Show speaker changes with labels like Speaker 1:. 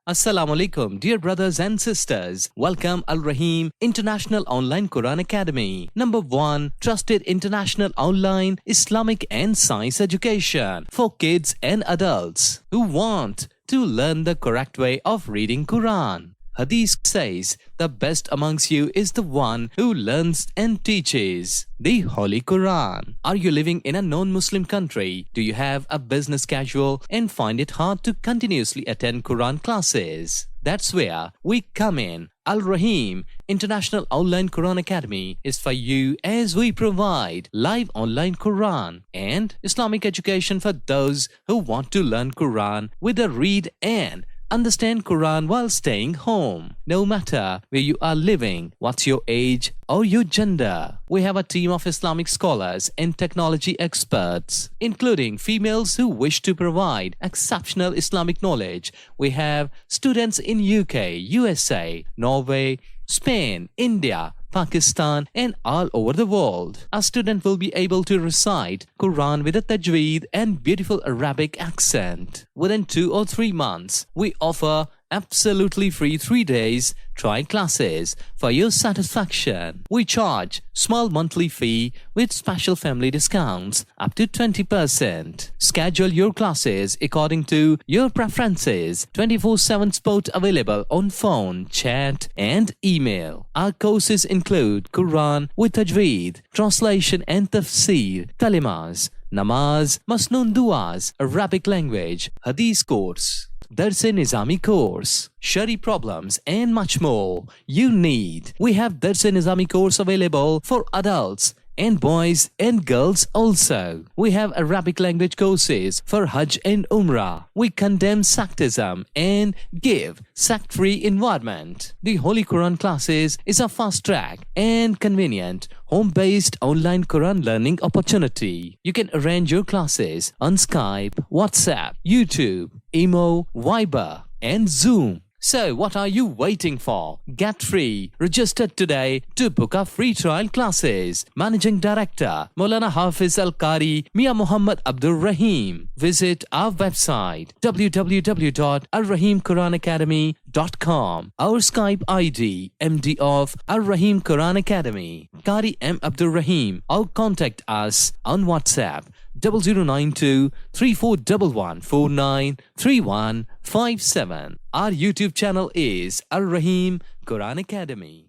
Speaker 1: Alaikum, dear brothers and sisters. Welcome Al-Raheem International Online Quran Academy. Number 1, trusted international online Islamic and science education for kids and adults who want to learn the correct way of reading Quran. Hadith says, the best amongst you is the one who learns and teaches the Holy Quran. Are you living in a non-Muslim country? Do you have a business casual and find it hard to continuously attend Quran classes? That's where we come in. Al-Raheem International Online Quran Academy is for you, as we provide live online Quran and Islamic education for those who want to learn Quran with a read and understand Quran while staying home. No matter where you are living, what's your age or your gender, we have a team of Islamic scholars and technology experts, including females who wish to provide exceptional Islamic knowledge. We have students in UK, USA, Norway, Spain, India, Pakistan, and all over the world. A student will be able to recite Quran with a Tajweed and beautiful Arabic accent. Within 2 or 3 months, we offer absolutely free 3 days trial classes for your satisfaction. We charge small monthly fee with special family discounts up to 20%. Schedule your classes according to your preferences. 24/7 support available on phone, chat, and email. Our courses include Quran with Tajweed, translation and tafsir, kalimas, namaz, masnoon duas, Arabic language, Hadith course, DarsENizami course, Shari problems, and much more you need. We have DarsENizami course available for adults and boys and girls also. We have Arabic language courses for Hajj and Umrah. We condemn sectism and give sect-free environment. The Holy Quran classes is a fast-track and convenient home-based online Quran learning opportunity. You can arrange your classes on Skype, WhatsApp, YouTube, Imo, Viber, and Zoom. So what are you waiting for? Get free. Register today to book our free trial classes. Managing Director Maulana Hafiz Al-Qari Mia Muhammad Abdul Rahim. Visit our website www.AlRaheemQuranAcademy.com. Our Skype ID MD of Al-Raheem Quran Academy Qari M. Abdul Rahim. Or contact us on WhatsApp 0092 3411 493157. Our YouTube channel is Al-Raheem Quran Academy.